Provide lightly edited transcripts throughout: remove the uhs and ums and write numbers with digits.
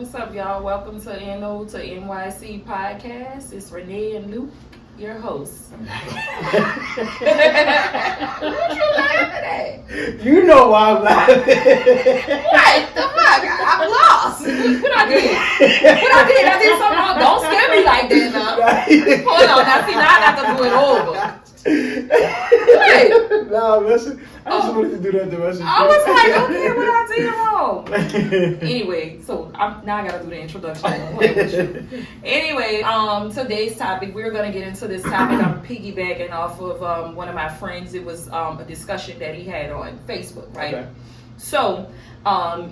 What's up, y'all? Welcome to NO to NYC podcast. It's Renee and Luke, your hosts. What you laughing at? You know why I'm laughing. What the fuck? I'm lost. What I did? I did something wrong. Don't scare me like that now. Hold on. Now, see, now I got to do it over. Wait. No, listen. I just wanted to do that the rest of the I was like, okay, what I did wrong? Anyway, so now I gotta do the introduction. Anyway, today's topic, we're gonna get into this topic. I'm piggybacking off of one of my friends. It was a discussion that he had on Facebook, right? Okay. So,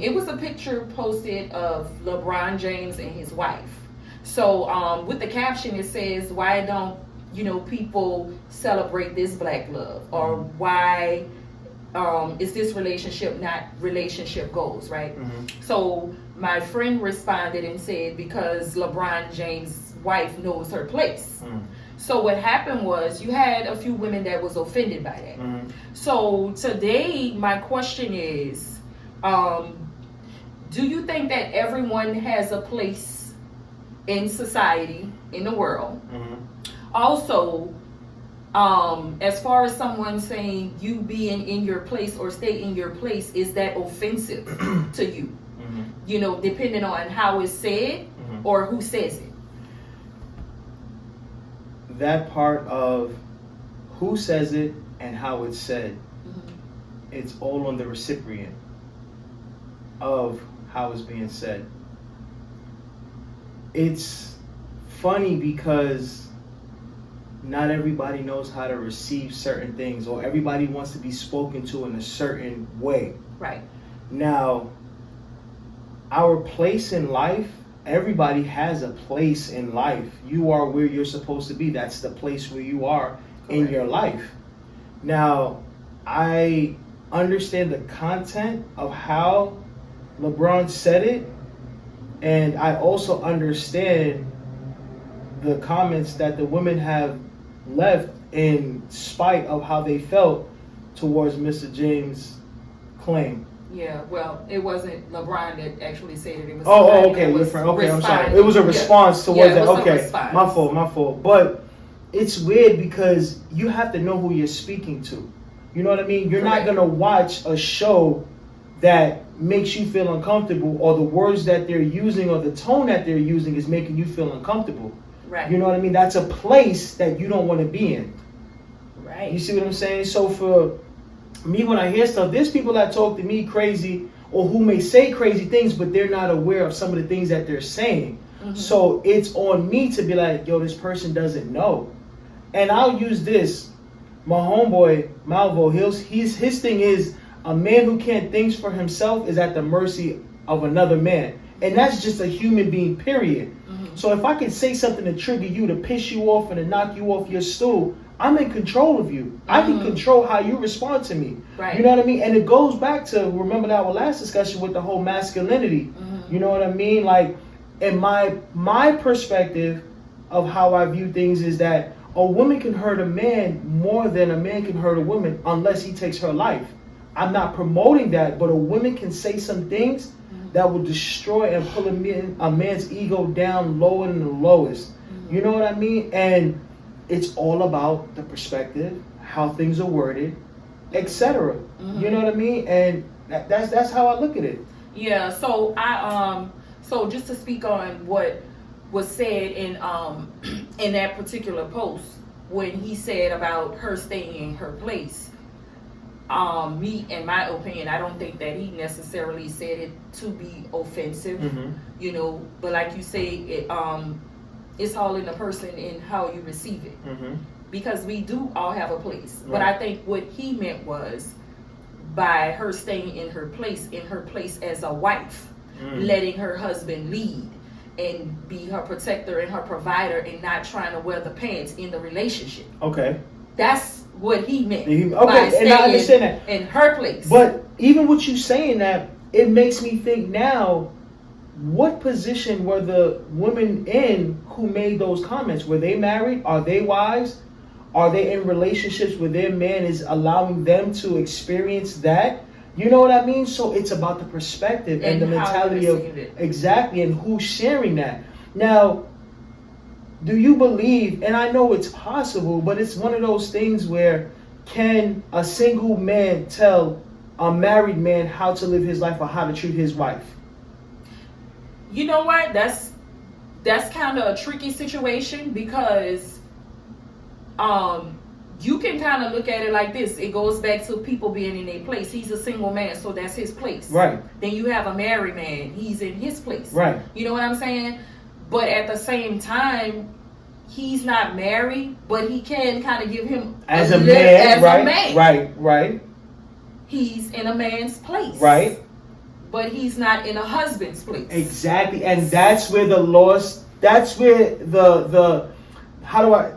it was a picture posted of LeBron James and his wife. So, with the caption, it says, "Why don't people celebrate this black love?" Or why is this relationship not relationship goals, right? Mm-hmm. So my friend responded and said, because LeBron James' wife knows her place. Mm-hmm. So what happened was you had a few women that was offended by that. Mm-hmm. So today my question is, do you think that everyone has a place in society, in the world? Mm-hmm. Also, as far as someone saying you being in your place or stay in your place, is that offensive to you? Mm-hmm. Depending on how it's said or who says it. That part of who says it and how it's said, it's all on the recipient of how it's being said. It's funny because not everybody knows how to receive certain things, or everybody wants to be spoken to in a certain way. Right. Now, our place in life, everybody has a place in life. You are where you're supposed to be. That's the place where you are in your life. Now, I understand the content of how LeBron said it, and I also understand the comments that the women have left in spite of how they felt towards Mr. James' claim. Yeah, well, it wasn't LeBron that actually said it. It was okay, different. Okay, I'm sorry. It was a response towards that. Okay, my fault. But it's weird because you have to know who you're speaking to. You know what I mean? You're not gonna watch a show that makes you feel uncomfortable, or the words that they're using or the tone that they're using is making you feel uncomfortable. Right. You know what I mean? That's a place that you don't want to be in. Right. You see what I'm saying? So for me, when I hear stuff, there's people that talk to me crazy, or who may say crazy things, but they're not aware of some of the things that they're saying. Mm-hmm. So it's on me to be like, yo, this person doesn't know. And I'll use this. My homeboy, Malvo, his thing is, a man who can't think for himself is at the mercy of another man. And that's just a human being, period. Mm-hmm. So if I can say something to trigger you, to piss you off, and to knock you off your stool, I'm in control of you. Mm-hmm. I can control how you respond to me. Right. You know what I mean? And it goes back to, remember our last discussion with the whole masculinity. Mm-hmm. You know what I mean? Like, in my perspective of how I view things is that a woman can hurt a man more than a man can hurt a woman unless he takes her life. I'm not promoting that, but a woman can say some things that will destroy and pull a man's ego down lower than the lowest. Mm-hmm. You know what I mean? And it's all about the perspective, how things are worded, etc. Mm-hmm. You know what I mean? And that's how I look at it. Yeah. So so just to speak on what was said in that particular post, when he said about her staying in her place. Me, in my opinion, I don't think that he necessarily said it to be offensive, but like you say, it's all in the person and how you receive it, because we do all have a place. Right. But I think what he meant was by her staying in her place as a wife, letting her husband lead and be her protector and her provider, and not trying to wear the pants in the relationship. Okay. That's what he meant. Okay, and I understand that. In her place. But even with you saying that, it makes me think now, what position were the women in who made those comments? Were they married? Are they wives? Are they in relationships where their man is allowing them to experience that? You know what I mean? So it's about the perspective and the how you mentality of receive it. exactly, and who's sharing that. Now, do you believe, and I know it's possible, but it's one of those things where can a single man tell a married man how to live his life or how to treat his wife? You know what? That's kind of a tricky situation because you can kind of look at it like this. It goes back to people being in their place. He's a single man, so that's his place. Right. Then you have a married man. He's in his place. Right. You know what I'm saying? But at the same time, he's not married, but he can kind of give him As a man, right? a man. Right. He's in a man's place. Right. But he's not in a husband's place. Exactly. And that's where that's where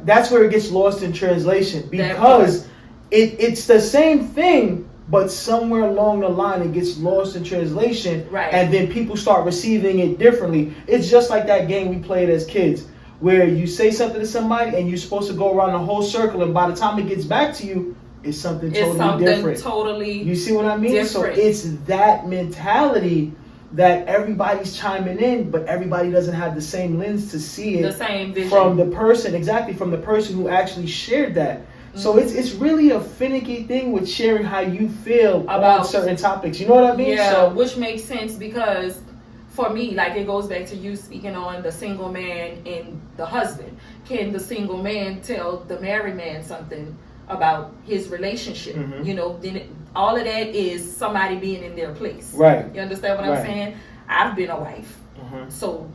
that's where it gets lost in translation, because it's the same thing, but somewhere along the line it gets lost in translation, Right. and then people start receiving it differently. It's just like that game we played as kids, where you say something to somebody and you're supposed to go around the whole circle, and by the time it gets back to you, it's something totally different. You see what I mean? Different. So it's that mentality that everybody's chiming in, but everybody doesn't have the same lens to see it, the same vision from the person who actually shared that. So it's really a finicky thing with sharing how you feel about certain topics. You know what I mean? Yeah, So, which makes sense because for me, like, it goes back to you speaking on the single man and the husband. Can the single man tell the married man something about his relationship? Mhm. You know, then all of that is somebody being in their place. Right. You understand what Right. I'm saying? I've been a wife, Mhm. so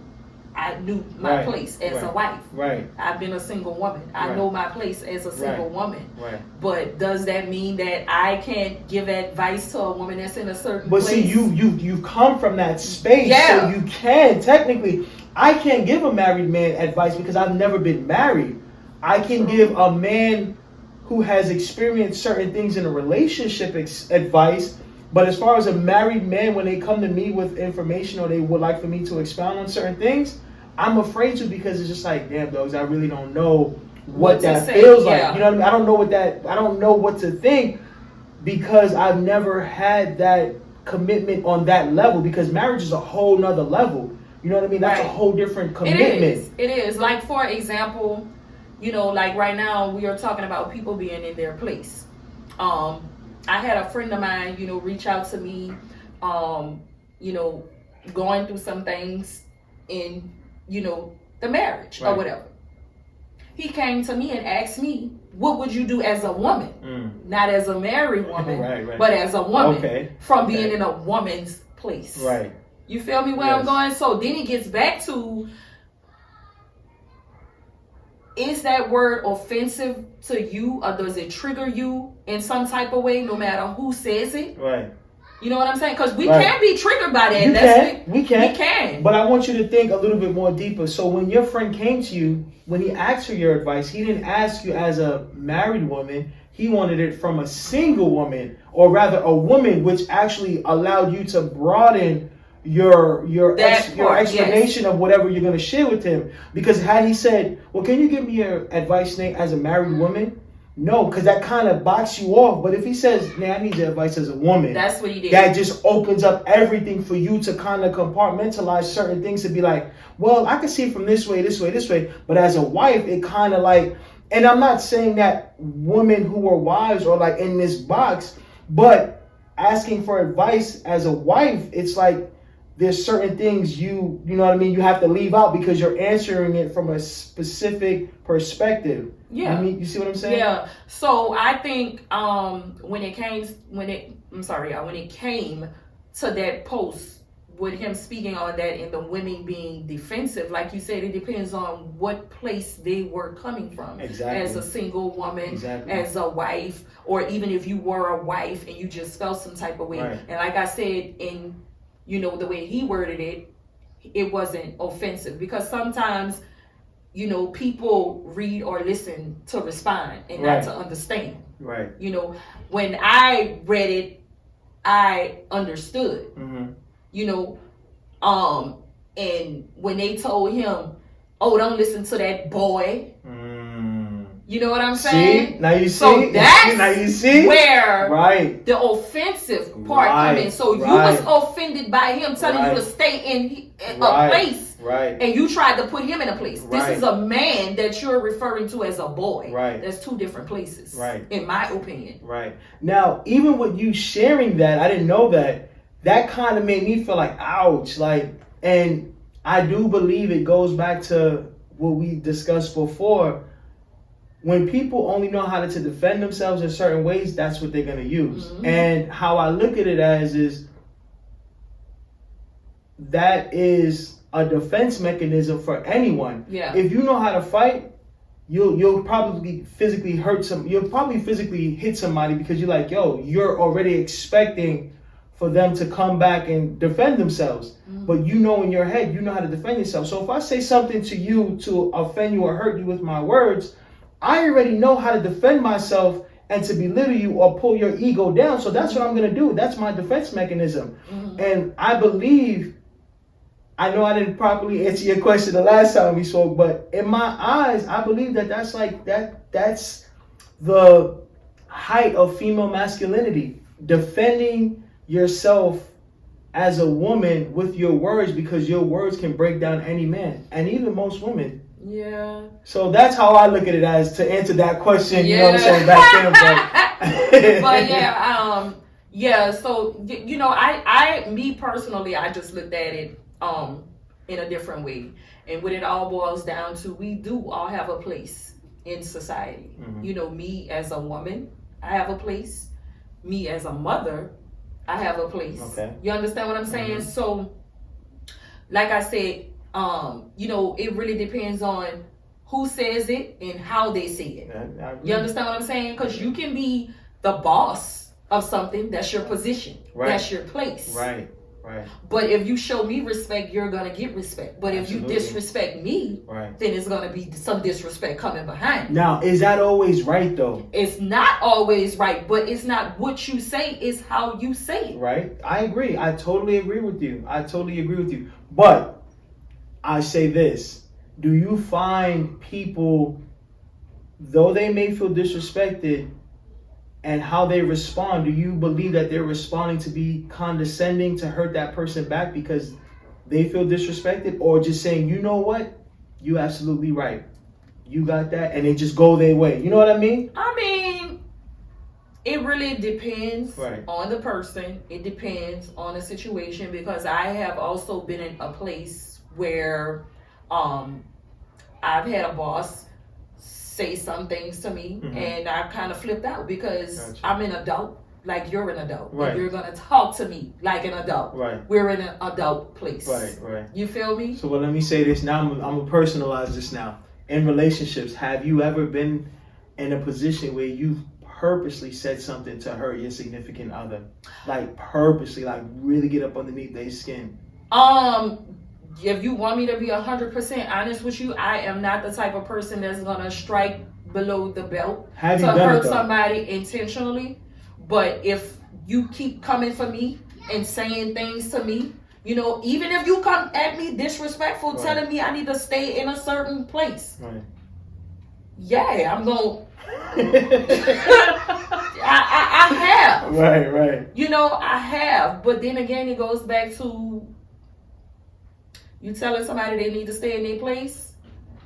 I knew my Right. place as a Right. wife. Right. I've been a single woman. I Right. know my place as a single woman. Right. But does that mean that I can't give advice to a woman that's in a certain But place? see, you come from that space, Yeah. so you can technically. I can't give a married man advice because I've never been married. I can give a man who has experienced certain things in a relationship advice. But as far as a married man, when they come to me with information or they would like for me to expound on certain things, I'm afraid to, because it's just like, damn, dogs, I really don't know what to that say, feels yeah. like. You know what I mean? I don't know what to think, because I've never had that commitment on that level, because marriage is a whole nother level. You know what I mean? That's Right. a whole different commitment. It is. Like, for example, you know, like right now we are talking about people being in their place. I had a friend of mine, you know, reach out to me, you know, going through some things in, you know, the marriage or Right. whatever. He came to me and asked me, what would you do as a woman? Not as a married woman, Right. but as a woman, Okay. from Okay. being in a woman's place. Right. You feel me where Yes. I'm going? So then he gets back to, is that word offensive to you, or does it trigger you in some type of way, no matter who says it? Right. You know what I'm saying? Because we Right. can be triggered by that. We We can. can. But I want you to think a little bit more deeper. So when your friend came to you, when he asked for your advice, he didn't ask you as a married woman. He wanted it from a single woman, or rather a woman, which actually allowed you to broaden your explanation of whatever you're going to share with him. Because had he said, well, can you give me your advice, Nate, as a married woman? No, because that kind of boxes you off. But if he says, Nate, I need your advice as a woman, That's what he did. that just opens up everything for you to kind of compartmentalize certain things, to be like, well, I can see it from this way. But as a wife, it kind of like, and I'm not saying that women who are wives are like in this box, but asking for advice as a wife, it's like, there's certain things you know what I mean, you have to leave out because you're answering it from a specific perspective. Yeah. You see what I'm saying? Yeah. So I think when it came to that post with him speaking on that and the women being defensive, like you said, it depends on what place they were coming from. Exactly. As a single woman, Exactly. as a wife, or even if you were a wife and you just felt some type of way. Right. And like I said, in, you know, the way he worded it, it wasn't offensive, because sometimes, you know, people read or listen to respond and Right. not to understand. Right. You know, when I read it, I understood. Mm-hmm. You know, and when they told him, "Oh, don't listen to that boy," You know what I'm saying? See? Now you see? So that's now you see? where right. the offensive part comes in. So you was offended by him telling you to stay in a place. Right. And you tried to put him in a place. Right. This is a man that you're referring to as a boy. Right. There's two different places. Right. In my opinion. Right. Now, even with you sharing that, I didn't know that. That kind of made me feel like, ouch. Like, and I do believe it goes back to what we discussed before. When people only know how to defend themselves in certain ways, that's what they're going to use. Mm-hmm. And how I look at it as is that is a defense mechanism for anyone. Yeah. If you know how to fight, you'll probably physically you'll probably physically hit somebody because you're like, yo, you're already expecting for them to come back and defend themselves. Mm-hmm. But you know in your head, you know how to defend yourself. So if I say something to you to offend you or hurt you with my words, I already know how to defend myself and to belittle you or pull your ego down. So that's what I'm going to do. That's my defense mechanism. Mm-hmm. And I believe, I know I didn't properly answer your question the last time we spoke, but in my eyes, I believe that's the height of female masculinity. Defending yourself as a woman with your words, because your words can break down any man and even most women. Yeah. So that's how I look at it, as to answer that question. Yeah. You know what I'm saying, back then. But yeah, so you know, me personally, I just looked at it in a different way. And what it all boils down to, we do all have a place in society. Mm-hmm. You know, me as a woman, I have a place. Me as a mother, I have a place. Okay. You understand what I'm saying? Mm-hmm. So, like I said, you know, it really depends on who says it and how they say it. You understand what I'm saying? Because you can be the boss of something. That's your position. Right. That's your place. Right. Right. But if you show me respect, you're going to get respect. But if you disrespect me, then it's going to be some disrespect coming behind. Now, is that always right, though? It's not always right, but it's not what you say, it's how you say it. Right. I agree. I totally agree with you. But I say this. Do you find people, though they may feel disrespected, and how they respond, do you believe that they're responding to be condescending to hurt that person back because they feel disrespected, or just saying, you know what, you absolutely right, you got that, and they just go their way? You know what I mean? I mean, it really depends right. on the person. It depends on the situation, because I have also been in a place where I've had a boss say some things to me, mm-hmm. and I kind of flipped out because I'm an adult, like you're an adult. Right. And you're going to talk to me like an adult. Right. We're in an adult place. Right. You feel me? So, well, let me say this now. I'm going to personalize this now. In relationships, have you ever been in a position where you've purposely said something to hurt your significant other? Like purposely, like really get up underneath their skin? If you want me to be 100% honest with you, I am not the type of person that's gonna strike below the belt to hurt somebody intentionally. But if you keep coming for me and saying things to me, you know, even if you come at me disrespectful, right. telling me I need to stay in a certain place, right. yeah, I'm gonna. I have. Right. You know, I have. But then again, it goes back to, you telling somebody they need to stay in their place.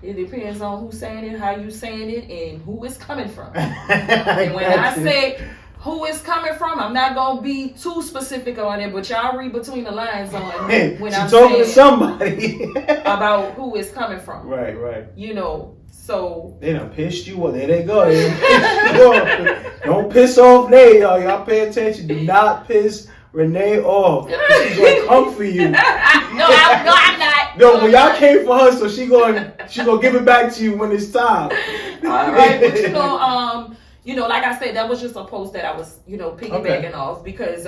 It depends on who's saying it, how you saying it, and who it's coming from. And when I say who it's coming from, I'm not gonna be too specific on it, but y'all read between the lines on when I'm talking to somebody about who it's coming from. Right. You know, so they done pissed you off. There they go. They done pissed you off. Don't piss off Nay, y'all. Y'all pay attention. Do not piss Renee off. She's gonna come for you. No, I'm not. No, when y'all came for her, so she gonna give it back to you when it's time. All right, but you know, like I said, that was just a post that I was, you know, piggybacking off, because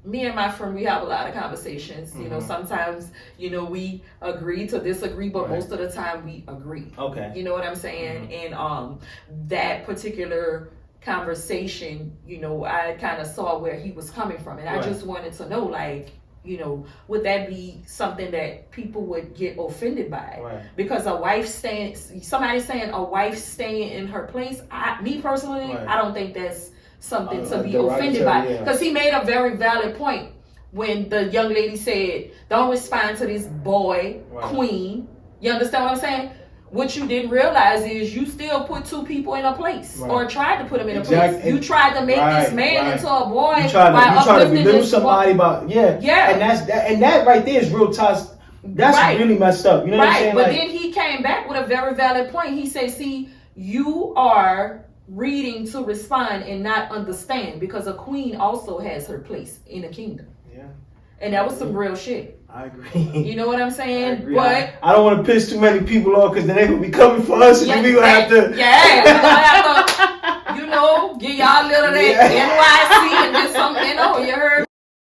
me and my friend, we have a lot of conversations. Mm-hmm. You know, sometimes, you know, we agree to disagree, but most of the time we agree. Okay. You know what I'm saying? Mm-hmm. And that particular conversation, you know, I kind of saw where he was coming from, and I just wanted to know, like, you know, would that be something that people would get offended by? Right. Because somebody saying a wife staying in her place, me personally, Right. I don't think that's something to be derogatory, offended by. yeah. Because he made a very valid point when the young lady said, don't respond to this boy, Right. queen. You understand what I'm saying? What you didn't realize is you still put two people in a place, Right. or tried to put them in a Exactly. place. You tried to make Right, this man right. into a boy. You try by to uplifting belittle this somebody boy. about Yeah. and that right there is real tough. That's Right. really messed up. You know what I'm Right, saying? but Like, then he came back with a very valid point. He said, see, you are reading to respond and not understand, because a queen also has her place in the kingdom. yeah, And that was some real shit. I agree. You know what I'm saying? agree. But I don't want to piss too many people off because then they're gonna be coming for us, and then we gonna have to. Yeah, we're gonna have to, you know, give y'all a little of that Yeah. NYC and get something, you know, you heard